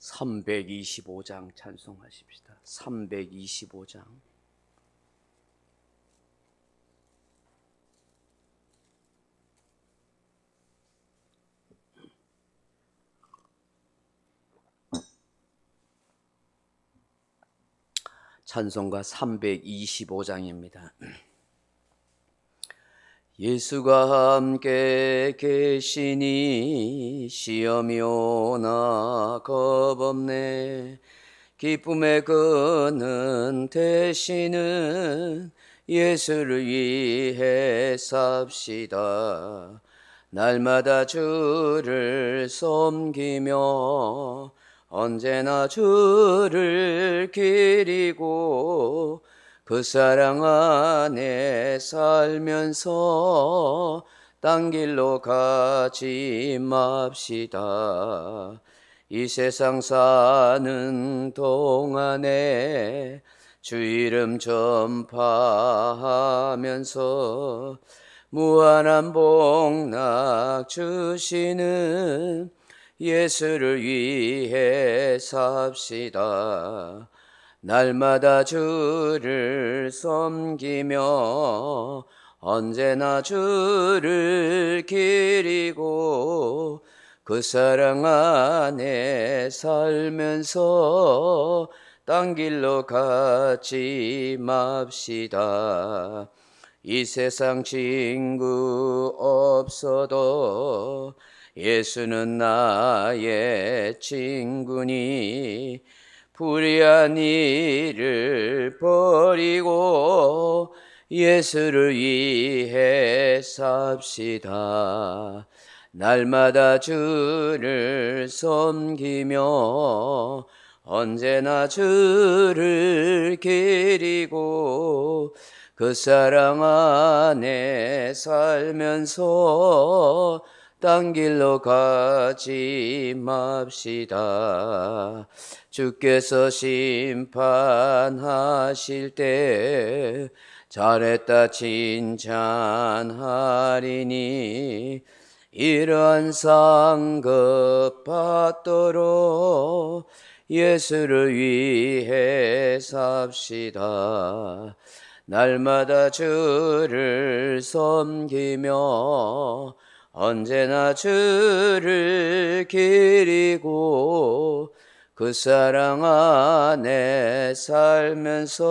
325장 찬송하십시다. 325장. 찬송가 325장입니다. 예수가 함께 계시니 시험이 오나 겁없네. 기쁨의 끈은 되시는 예수를 위해 삽시다. 날마다 주를 섬기며 언제나 주를 기리고 그 사랑 안에 살면서 딴 길로 가지 맙시다. 이 세상 사는 동안에 주 이름 전파하면서 무한한 복락 주시는 예수를 위해 삽시다. 날마다 주를 섬기며 언제나 주를 기리고 그 사랑 안에 살면서 딴 길로 가지 맙시다. 이 세상 친구 없어도 예수는 나의 친구니 불의한 일을 버리고 예수를 위해 삽시다. 날마다 주를 섬기며 언제나 주를 기리고 그 사랑 안에 살면서 딴 길로 가지 맙시다. 주께서 심판하실 때 잘했다 칭찬하리니 이러한 상급 받도록 예수를 위해 삽시다. 날마다 주를 섬기며 언제나 주를 기리고 그 사랑 안에 살면서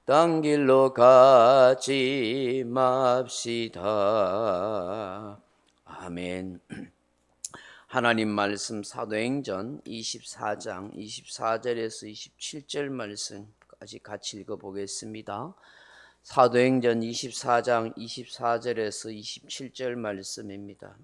딴 길로 가지 맙시다. 아멘. 하나님 말씀 사도행전 24장 24절에서 27절 말씀까지 같이 읽어보겠습니다. 사도행전 24장 24절에서 27절 말씀입니다.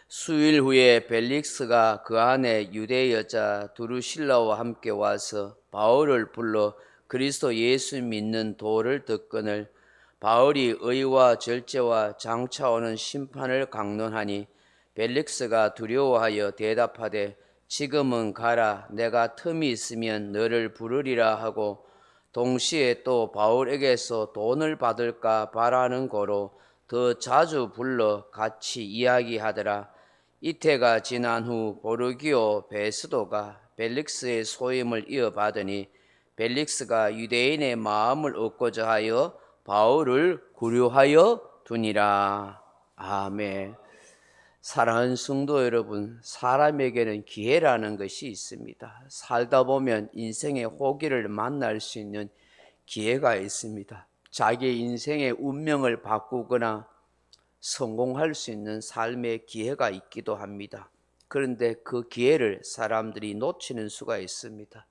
수일 후에 벨릭스가 그 안에 유대 여자 두루실라와 함께 와서 바울을 불러 그리스도 예수 믿는 도를 듣거늘 바울이 의와 절제와 장차 오는 심판을 강론하니 벨릭스가 두려워하여 대답하되 지금은 가라. 내가 틈이 있으면 너를 부르리라 하고 동시에 또 바울에게서 돈을 받을까 바라는 거로 더 자주 불러 같이 이야기하더라. 이태가 지난 후 보르기오 베스도가 벨릭스의 소임을 이어받으니 벨릭스가 유대인의 마음을 얻고자 하여 바울을 구류하여 두니라. 아멘. 사랑하는 성도 여러분, 사람에게는 기회라는 것이 있습니다. 살다 보면 인생의 호기를 만날 수 있는 기회가 있습니다. 자기 인생의 운명을 바꾸거나 성공할 수 있는 삶의 기회가 있기도 합니다. 그런데 그 기회를 사람들이 놓치는 수가 있습니다.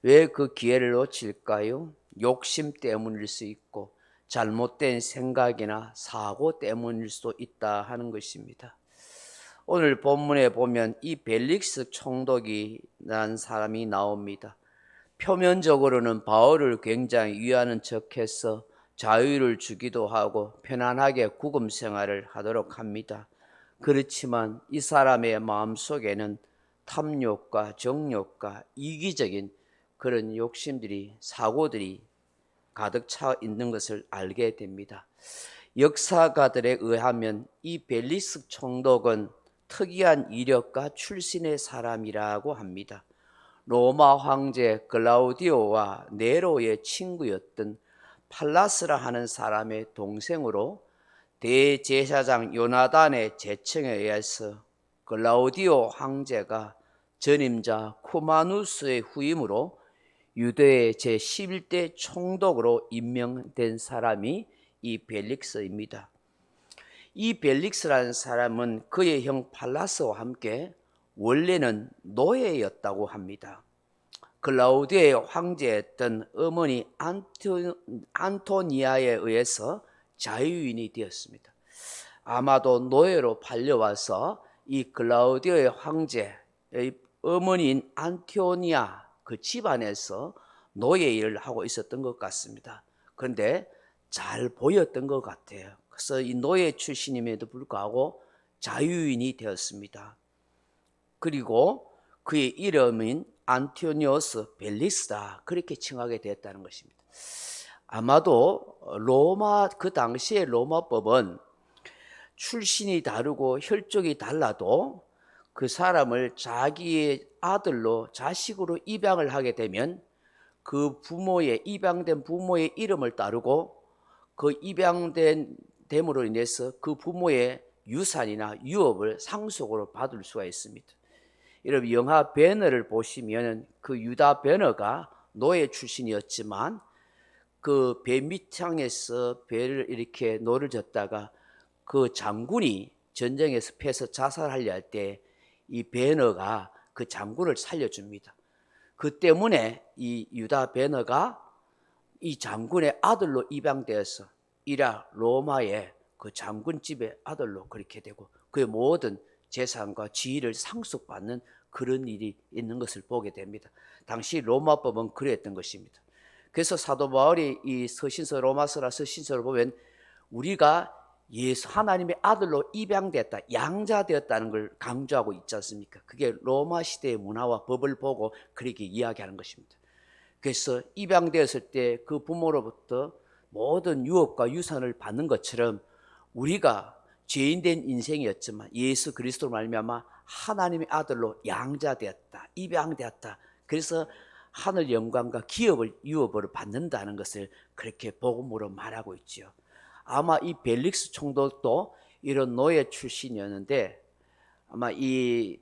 왜 그 기회를 놓칠까요? 욕심 때문일 수 있고 잘못된 생각이나 사고 때문일 수도 있다 하는 것입니다. 오늘 본문에 보면 이 벨릭스 총독이라는 사람이 나옵니다. 표면적으로는 바울을 굉장히 위하는 척해서 자유를 주기도 하고 편안하게 구금 생활을 하도록 합니다. 그렇지만 이 사람의 마음속에는 탐욕과 정욕과 이기적인 그런 욕심들이, 사고들이 가득 차 있는 것을 알게 됩니다. 역사가들에 의하면 이 벨릭스 총독은 특이한 이력과 출신의 사람이라고 합니다. 로마 황제 글라우디오와 네로의 친구였던 팔라스라 하는 사람의 동생으로 대제사장 요나단의 제청에 의해서 글라우디오 황제가 전임자 쿠마누스의 후임으로 유대의 제11대 총독으로 임명된 사람이 이 벨릭스입니다. 이 벨릭스라는 사람은 그의 형 팔라스와 함께 원래는 노예였다고 합니다. 글라우디오의 황제였던 어머니 안토니아에 의해서 자유인이 되었습니다. 아마도 노예로 팔려와서 이 글라우디오의 황제의 어머니인 안토니아 그 집안에서 노예 일을 하고 있었던 것 같습니다. 그런데 잘 보였던 것 같아요. 그래서 이 노예 출신임에도 불구하고 자유인이 되었습니다. 그리고 그의 이름인 안토니오스 벨릭스다 그렇게 칭하게 되었다는 것입니다. 아마도 그 당시의 로마법은 출신이 다르고 혈족이 달라도 그 사람을 자기의 아들로 자식으로 입양을 하게 되면 그 입양된 부모의 이름을 따르고 그 입양됨으로 인해서 그 부모의 유산이나 유업을 상속으로 받을 수가 있습니다. 여러분 영화 배너를 보시면 그 유다 배너가 노예 출신이었지만 그 배 밑창에서 배를 이렇게 노를 젓다가 그 장군이 전쟁에서 패서 자살하려 할 때 이 배너가 그 장군을 살려줍니다. 그 때문에 이 유다 배너가 이 장군의 아들로 입양되어서 이라 로마의 그 장군 집의 아들로 그렇게 되고 그의 모든 재산과 지위를 상속받는 그런 일이 있는 것을 보게 됩니다. 당시 로마법은 그랬던 것입니다. 그래서 사도 바울이 이 로마서라 서신서를 보면 우리가 예수 하나님의 아들로 입양됐다, 양자되었다는 걸 강조하고 있지 않습니까? 그게 로마 시대의 문화와 법을 보고 그렇게 이야기하는 것입니다. 그래서 입양되었을 때 그 부모로부터 모든 유업과 유산을 받는 것처럼 우리가 죄인된 인생이었지만 예수 그리스도로 말미암아 하나님의 아들로 양자되었다, 입양되었다. 그래서 하늘 영광과 유업을 받는다는 것을 그렇게 복음으로 말하고 있지요. 아마 이 벨릭스 총독도 이런 노예 출신이었는데 아마 이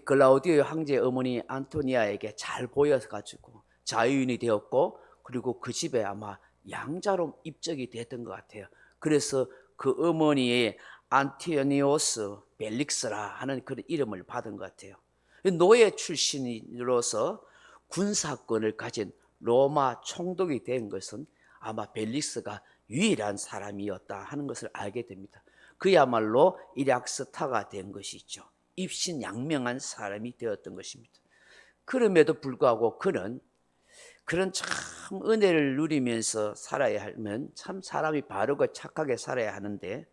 글라우디오 황제의 어머니 안토니아에게 잘 보여가지고 자유인이 되었고 그리고 그 집에 아마 양자로 입적이 됐던 것 같아요. 그래서 그 어머니의 안토니오스 벨릭스라 하는 그런 이름을 받은 것 같아요. 노예 출신으로서 군사권을 가진 로마 총독이 된 것은 아마 벨릭스가 유일한 사람이었다 하는 것을 알게 됩니다. 그야말로 일약스타가 된 것이죠. 입신양명한 사람이 되었던 것입니다. 그럼에도 불구하고 그는 그런 참 은혜를 누리면서 살아야 하면 참 사람이 바르고 착하게 살아야 하는데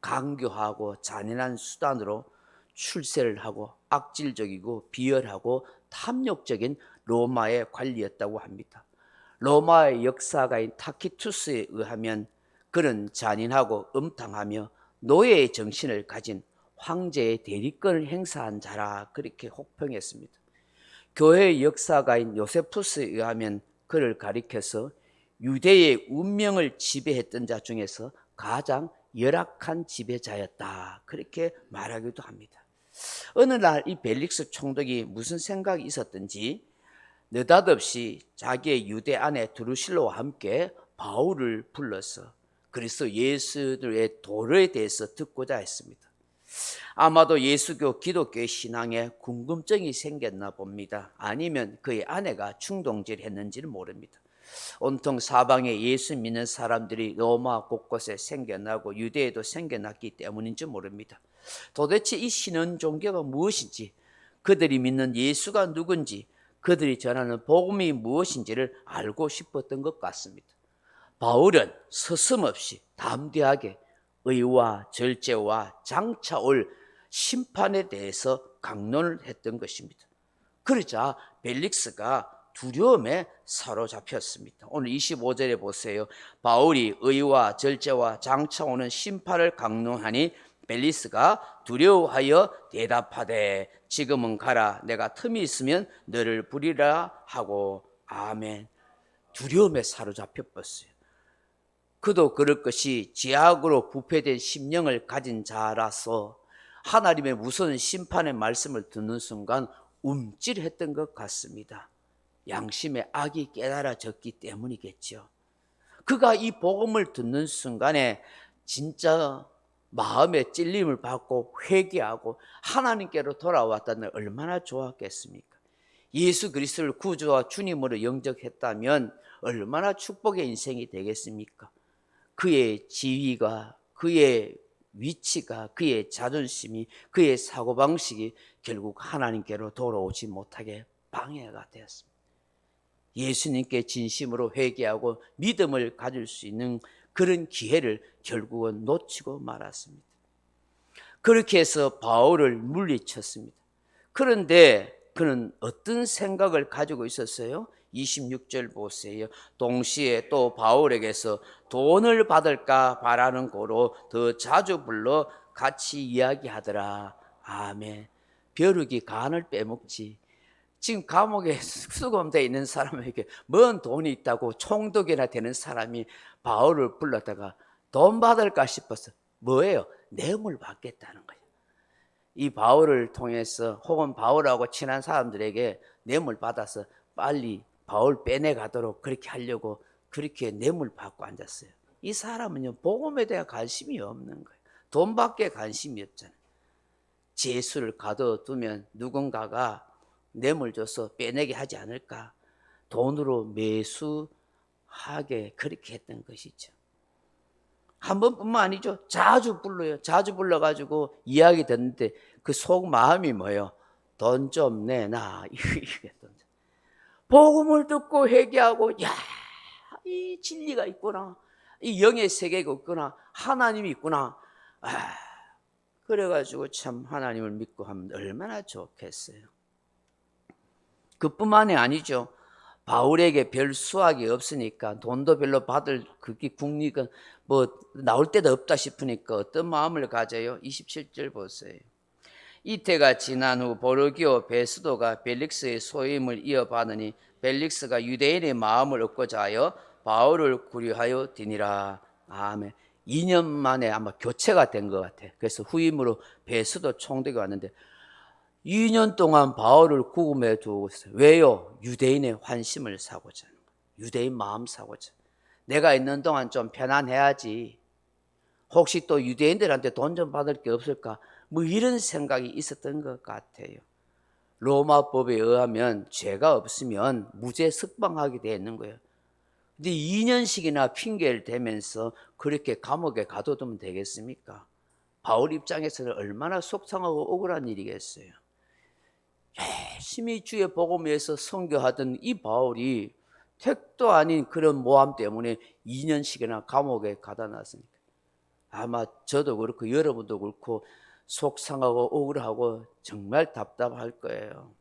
강교하고 잔인한 수단으로 출세를 하고 악질적이고 비열하고 탐욕적인 로마의 관리였다고 합니다. 로마의 역사가인 타키투스에 의하면 그는 잔인하고 음탕하며 노예의 정신을 가진 황제의 대리권을 행사한 자라 그렇게 혹평했습니다. 교회의 역사가인 요세푸스에 의하면 그를 가리켜서 유대의 운명을 지배했던 자 중에서 가장 열악한 지배자였다 그렇게 말하기도 합니다. 어느 날 이 벨릭스 총독이 무슨 생각이 있었던지 느닷없이 자기의 유대 아내 드루실라와 함께 바울을 불러서 그리스도 예수의 도를 대해서 듣고자 했습니다. 아마도 예수교 기독교의 신앙에 궁금증이 생겼나 봅니다. 아니면 그의 아내가 충동질했는지는 모릅니다. 온통 사방에 예수 믿는 사람들이 로마 곳곳에 생겨나고 유대에도 생겨났기 때문인지 모릅니다. 도대체 이 신은 종교가 무엇인지, 그들이 믿는 예수가 누군지, 그들이 전하는 복음이 무엇인지를 알고 싶었던 것 같습니다. 바울은 서슴없이 담대하게 의와 절제와 장차 올 심판에 대해서 강론을 했던 것입니다. 그러자 벨릭스가 두려움에 사로잡혔습니다. 오늘 25절에 보세요. 바울이 의와 절제와 장차 오는 심판을 강론하니 벨리스가 두려워하여 대답하되 지금은 가라. 내가 틈이 있으면 너를 부리라 하고. 아멘. 두려움에 사로잡혀 버렸어요. 그도 그럴 것이 죄악으로 부패된 심령을 가진 자라서 하나님의 무서운 심판의 말씀을 듣는 순간 움찔했던 것 같습니다. 양심의 악이 깨달아졌기 때문이겠죠. 그가 이 복음을 듣는 순간에 진짜 마음의 찔림을 받고 회개하고 하나님께로 돌아왔다는 얼마나 좋았겠습니까? 예수 그리스도를 구주와 주님으로 영접했다면 얼마나 축복의 인생이 되겠습니까? 그의 지위가, 그의 위치가, 그의 자존심이, 그의 사고방식이 결국 하나님께로 돌아오지 못하게 방해가 되었습니다. 예수님께 진심으로 회개하고 믿음을 가질 수 있는 그런 기회를 결국은 놓치고 말았습니다. 그렇게 해서 바울을 물리쳤습니다. 그런데 그는 어떤 생각을 가지고 있었어요? 26절 보세요. 동시에 또 바울에게서 돈을 받을까 바라는 고로 더 자주 불러 같이 이야기하더라. 아멘. 벼룩이 간을 빼먹지. 지금 감옥에 수감되어 있는 사람에게 뭔 돈이 있다고 총독이나 되는 사람이 바울을 불렀다가 돈 받을까 싶어서 뭐예요? 뇌물 받겠다는 거예요. 이 바울을 통해서 혹은 바울하고 친한 사람들에게 뇌물 받아서 빨리 바울 빼내가도록 그렇게 하려고 그렇게 뇌물 받고 앉았어요. 이 사람은요, 복음에 대한 관심이 없는 거예요. 돈밖에 관심이 없잖아요. 죄수를 가둬두면 누군가가 뇌물 줘서 빼내게 하지 않을까? 돈으로 매수하게 그렇게 했던 것이죠. 한 번뿐만 아니죠. 자주 불러요. 자주 불러가지고 이야기 듣는데 그 속 마음이 뭐예요? 돈 좀 내놔. 복음을 듣고 회개하고, 야, 이 진리가 있구나. 이 영의 세계가 있구나. 하나님이 있구나. 그래가지고 참 하나님을 믿고 하면 얼마나 좋겠어요. 그뿐만이 아니죠. 바울에게 별 수확이 없으니까 돈도 별로 받을 그게 국리가 뭐 나올 데도 없다 싶으니까 어떤 마음을 가져요? 27절 보세요. 이태가 지난 후 보르기오 베스도가 벨릭스의 소임을 이어받으니 벨릭스가 유대인의 마음을 얻고자 하여 바울을 구류하여 디니라. 아멘. 2년 만에 아마 교체가 된 것 같아. 그래서 후임으로 베스도 총독이 왔는데 2년 동안 바울을 구금해 두고 있어요. 왜요? 유대인의 환심을 사고자. 유대인 마음 사고자. 내가 있는 동안 좀 편안해야지. 혹시 또 유대인들한테 돈 좀 받을 게 없을까? 뭐 이런 생각이 있었던 것 같아요. 로마법에 의하면 죄가 없으면 무죄 석방하게 되어 있는 거예요. 근데 2년씩이나 핑계를 대면서 그렇게 감옥에 가둬두면 되겠습니까? 바울 입장에서는 얼마나 속상하고 억울한 일이겠어요. 열심히 주의 복음을 위해서 선교하던 이 바울이 택도 아닌 그런 모함 때문에 2년씩이나 감옥에 가다 놨으니까 아마 저도 그렇고 여러분도 그렇고 속상하고 억울하고 정말 답답할 거예요.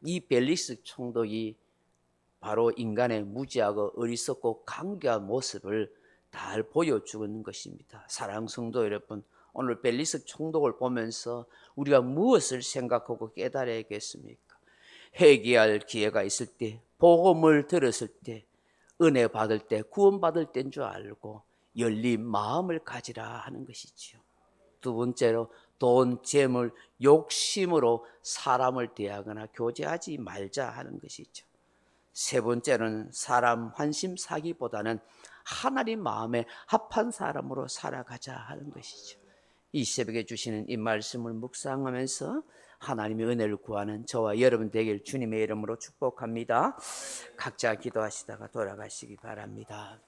이 벨릭스 총독이 바로 인간의 무지하고 어리석고 강교한 모습을 잘 보여주는 것입니다. 사랑하는 성도 여러분, 오늘 벨릭스 총독을 보면서 우리가 무엇을 생각하고 깨달아야겠습니까? 회개할 기회가 있을 때, 복음을 들었을 때, 은혜 받을 때, 구원받을 때인 줄 알고 열린 마음을 가지라 하는 것이지요. 두 번째로 돈, 재물, 욕심으로 사람을 대하거나 교제하지 말자 하는 것이죠. 세 번째는 사람 환심 사기보다는 하나님 마음에 합한 사람으로 살아가자 하는 것이죠. 이 새벽에 주시는 이 말씀을 묵상하면서 하나님의 은혜를 구하는 저와 여러분 되길 주님의 이름으로 축복합니다. 각자 기도하시다가 돌아가시기 바랍니다.